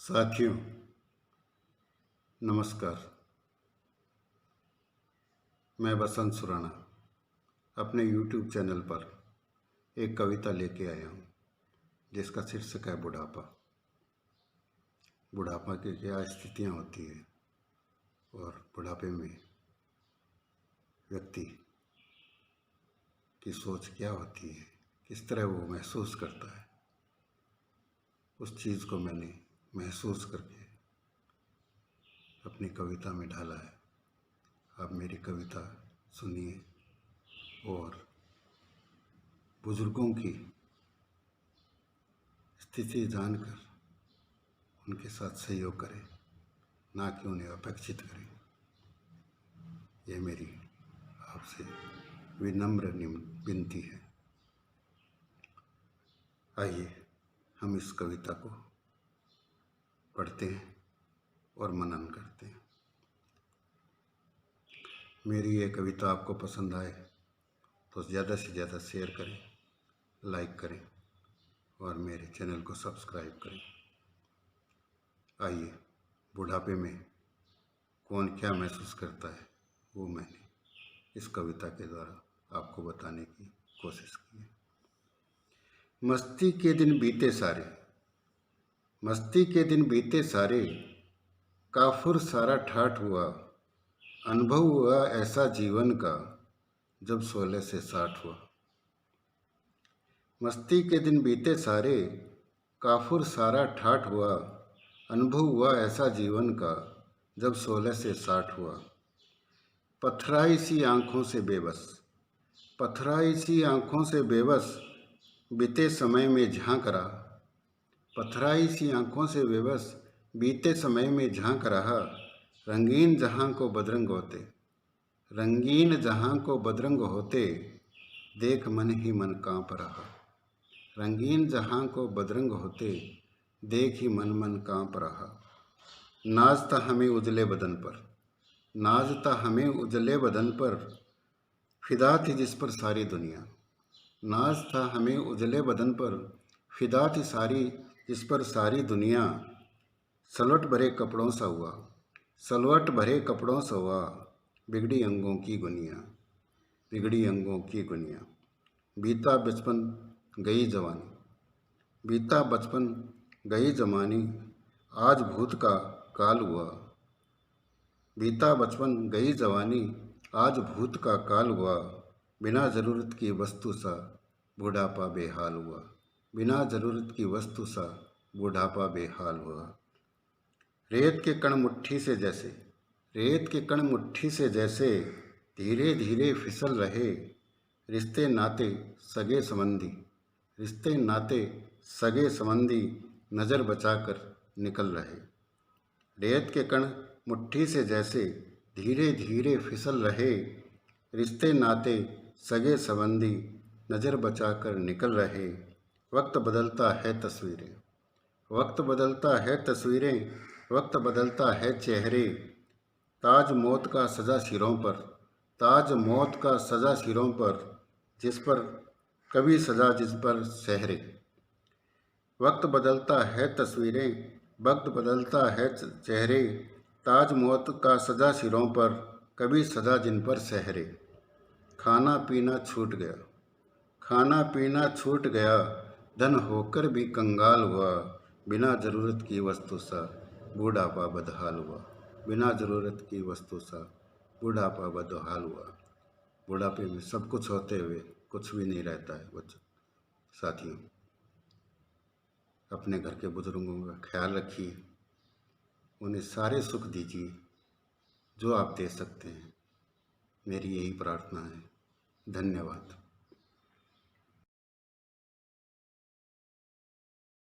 साथियों नमस्कार। मैं बसंत सुराना अपने YouTube चैनल पर एक कविता लेके आया हूँ जिसका शीर्षक है बुढ़ापा। बुढ़ापा की क्या स्थितियाँ होती है और बुढ़ापे में व्यक्ति की सोच क्या होती है, किस तरह वो महसूस करता है, उस चीज़ को मैंने महसूस करके अपनी कविता में ढाला है। आप मेरी कविता सुनिए और बुजुर्गों की स्थिति जानकर उनके साथ सहयोग करें, ना कि उन्हें अपेक्षित करें। यह मेरी आपसे विनम्र विनती है। आइए हम इस कविता को पढ़ते हैं और मनन करते हैं। मेरी ये कविता आपको पसंद आए तो ज़्यादा से ज़्यादा शेयर करें, लाइक करें और मेरे चैनल को सब्सक्राइब करें। आइए बुढ़ापे में कौन क्या महसूस करता है वो मैंने इस कविता के द्वारा आपको बताने की कोशिश की है। मस्ती के दिन बीते सारे, मस्ती के दिन बीते सारे, काफुर सारा ठाठ हुआ, अनुभव हुआ ऐसा जीवन का जब 16 से 60 हुआ। मस्ती के दिन बीते सारे, काफुर सारा ठाठ हुआ, अनुभव हुआ ऐसा जीवन का जब 16 से 60 हुआ। पथराई सी आँखों से बेबस, पथराई सी आँखों से बेबस, बीते समय में झांक रहा। पथराई सी आँखों से बेबस, बीते समय में झांक रहा। रंगीन जहां को बदरंग होते, रंगीन जहां को बदरंग होते, देख मन ही मन काँप रहा। रंगीन जहां को बदरंग होते, देख ही मन मन काँप रहा। नाज था हमें उजले बदन पर, नाज था हमें उजले बदन पर, फिदा थी जिस पर सारी दुनिया। नाज था हमें उजले बदन पर, फिदा थी सारी जिस पर सारी दुनिया। सलवट भरे कपड़ों सा हुआ, सलवट भरे कपड़ों सा हुआ, बिगड़ी अंगों की गुनिया, बिगड़ी अंगों की गुनिया। बीता बचपन गई जवानी, बीता बचपन गई जवानी, आज भूत का काल हुआ। बीता बचपन गई जवानी, आज भूत का काल हुआ। बिना ज़रूरत की वस्तु सा बुढ़ापा बेहाल हुआ, बिना ज़रूरत की वस्तु सा बुढ़ापा बेहाल हुआ। रेत के कण मुट्ठी से जैसे, रेत के कण मुट्ठी से जैसे, धीरे धीरे फिसल रहे। रिश्ते नाते सगे संबंधी, रिश्ते नाते सगे संबंधी, नज़र बचाकर निकल रहे। रेत के कण मुट्ठी से जैसे, धीरे धीरे फिसल रहे। रिश्ते नाते सगे संबंधी, नज़र बचाकर निकल रहे। वक्त बदलता है तस्वीरें, वक्त बदलता है तस्वीरें, वक्त बदलता है चेहरे। ताज मौत का सजा सिरों पर, ताज मौत का सजा सिरों पर, जिस पर कभी सजा जिस पर सहरे। वक्त बदलता है तस्वीरें, वक्त बदलता है चेहरे। ताज मौत का सजा सिरों पर, कभी सजा जिन पर सहरे। खाना पीना छूट गया, खाना पीना छूट गया, धन होकर भी कंगाल हुआ। बिना ज़रूरत की वस्तु सा बुढ़ापा बदहाल हुआ, बिना ज़रूरत की वस्तु सा बुढ़ापा बदहाल हुआ। बुढ़ापे में सब कुछ होते हुए कुछ भी नहीं रहता है बच्चों। साथियों अपने घर के बुजुर्गों का ख्याल रखिए, उन्हें सारे सुख दीजिए जो आप दे सकते हैं। मेरी यही प्रार्थना है। धन्यवाद।